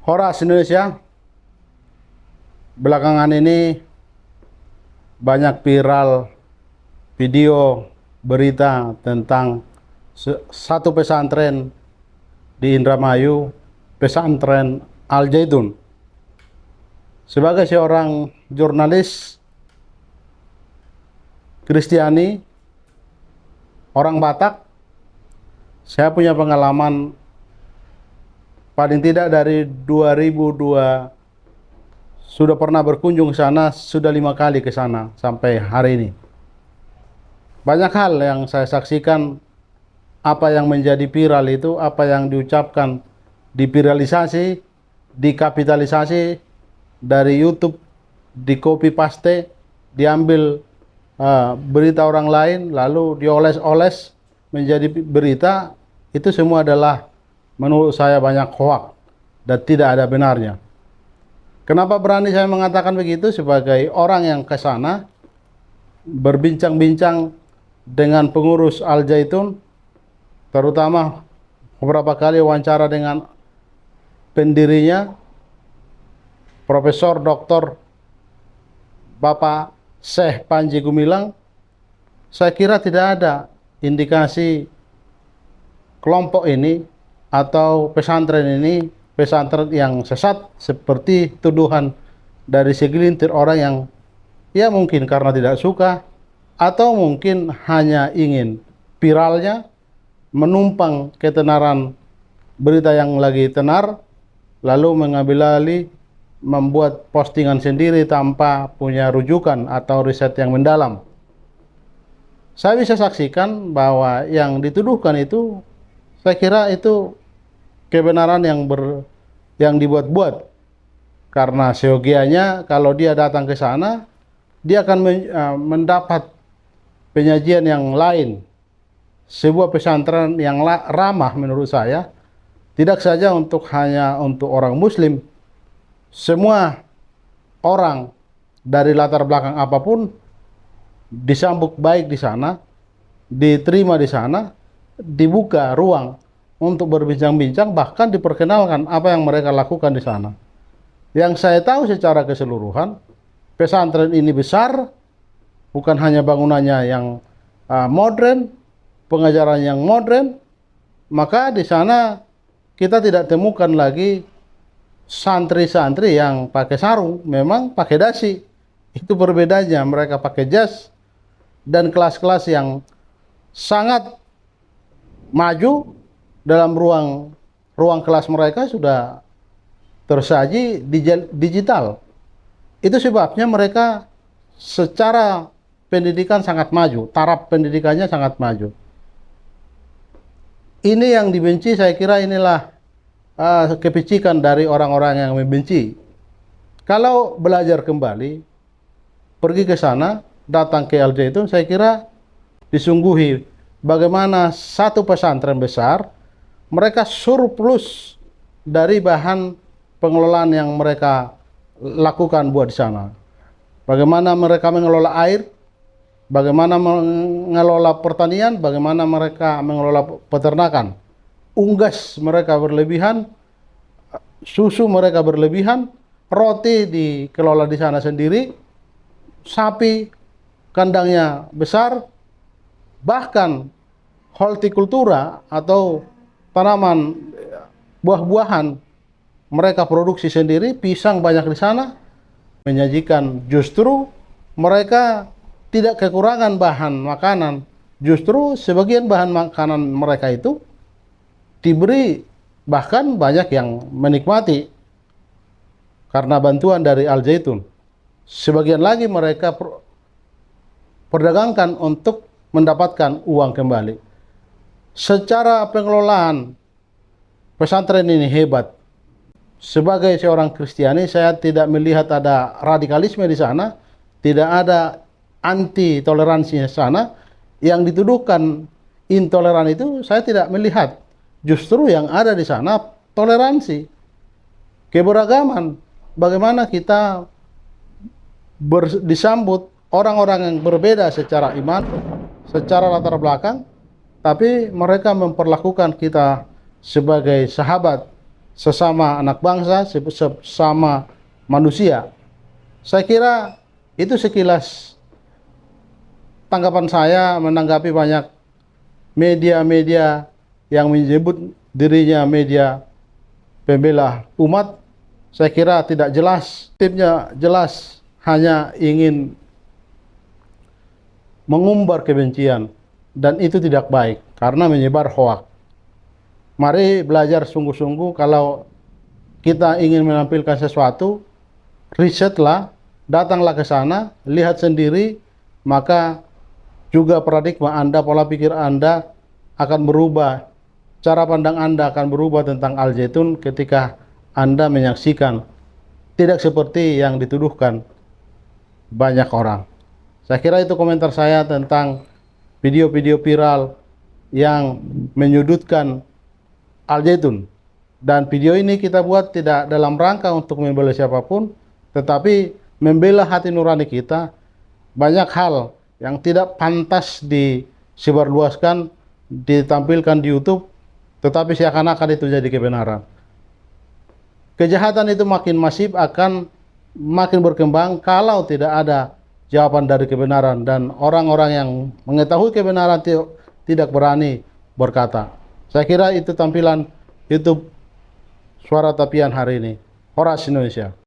Horas Indonesia, belakangan ini banyak viral video berita tentang satu pesantren di Indramayu, pesantren Al Zaitun. Sebagai seorang jurnalis Kristiani, orang Batak, saya punya pengalaman paling tidak dari 2002 sudah pernah berkunjung ke sana, sudah 5 kali ke sana sampai hari ini. Banyak hal yang saya saksikan, apa yang menjadi viral itu, apa yang diucapkan, diviralisasi, dikapitalisasi dari YouTube, di copy paste, diambil berita orang lain, lalu dioles-oles menjadi berita. Itu semua adalah menurut saya banyak hoak dan tidak ada benarnya. Kenapa berani saya mengatakan begitu? Sebagai orang yang ke sana berbincang-bincang dengan pengurus Al Zaitun, terutama beberapa kali wawancara dengan pendirinya, Profesor Dr. Bapak Syekh Panji Gumilang. Saya kira tidak ada indikasi kelompok ini atau pesantren ini pesantren yang sesat seperti tuduhan dari segelintir orang yang ya mungkin karena tidak suka atau mungkin hanya ingin viralnya, menumpang ketenaran berita yang lagi tenar, lalu mengambil alih, membuat postingan sendiri tanpa punya rujukan atau riset yang mendalam. Saya bisa saksikan bahwa yang dituduhkan itu, saya kira itu kebenaran yang dibuat-buat. Karena seyogianya kalau dia datang ke sana, dia akan mendapat penyajian yang lain. Sebuah pesantren yang ramah menurut saya, tidak saja hanya untuk orang Muslim, semua orang dari latar belakang apapun disambut baik di sana, diterima di sana, dibuka ruang untuk berbincang-bincang, bahkan diperkenalkan apa yang mereka lakukan di sana. Yang saya tahu secara keseluruhan, pesantren ini besar, bukan hanya bangunannya yang modern, pengajaran yang modern, maka di sana kita tidak temukan lagi santri-santri yang pakai sarung, memang pakai dasi. Itu perbedaannya, mereka pakai jas, dan kelas-kelas yang sangat maju dalam ruang kelas mereka sudah tersaji digital. Itu sebabnya mereka secara pendidikan sangat maju, taraf pendidikannya sangat maju. Ini yang dibenci, saya kira inilah kepicikan dari orang-orang yang membenci. Kalau belajar kembali, pergi ke sana, datang ke Al Zaitun, saya kira disungguhi bagaimana satu pesantren besar, mereka surplus dari bahan pengelolaan yang mereka lakukan buat di sana. Bagaimana mereka mengelola air, bagaimana mengelola pertanian, bagaimana mereka mengelola peternakan. Unggas mereka berlebihan, susu mereka berlebihan, roti dikelola di sana sendiri, sapi kandangnya besar, bahkan hortikultura atau tanaman buah-buahan mereka produksi sendiri, pisang banyak di sana, menyajikan. Justru mereka tidak kekurangan bahan makanan, justru sebagian bahan makanan mereka itu diberi, bahkan banyak yang menikmati karena bantuan dari Al Zaitun. Sebagian lagi mereka perdagangkan untuk mendapatkan uang kembali. Secara pengelolaan pesantren ini hebat. Sebagai seorang Kristiani, saya tidak melihat ada radikalisme di sana, tidak ada anti toleransi di sana. Yang dituduhkan intoleran itu saya tidak melihat. Justru yang ada di sana toleransi, keberagaman. Bagaimana kita disambut orang-orang yang berbeda secara iman, secara latar belakang, tapi mereka memperlakukan kita sebagai sahabat, sesama anak bangsa, sesama manusia. Saya kira itu sekilas tanggapan saya menanggapi banyak media-media yang menyebut dirinya media pembela umat. Saya kira tidak jelas, tipnya jelas, hanya ingin mengumbar kebencian, dan itu tidak baik karena menyebar hoak. Mari belajar sungguh-sungguh. Kalau kita ingin menampilkan sesuatu, risetlah, datanglah ke sana, lihat sendiri, maka juga paradigma Anda, pola pikir Anda akan berubah. Cara pandang Anda akan berubah tentang Al Zaitun ketika Anda menyaksikan, tidak seperti yang dituduhkan banyak orang. Saya kira itu komentar saya tentang video-video viral yang menyudutkan Al Zaitun. Dan video ini kita buat tidak dalam rangka untuk membela siapapun, tetapi membela hati nurani kita. Banyak hal yang tidak pantas disebarluaskan, ditampilkan di YouTube, tetapi seakan-akan itu jadi kebenaran. Kejahatan itu makin masif, akan makin berkembang kalau tidak ada jawaban dari kebenaran, dan orang-orang yang mengetahui kebenaran tidak berani berkata. Saya kira itu tampilan YouTube Suara Tapian hari ini. Horas Indonesia.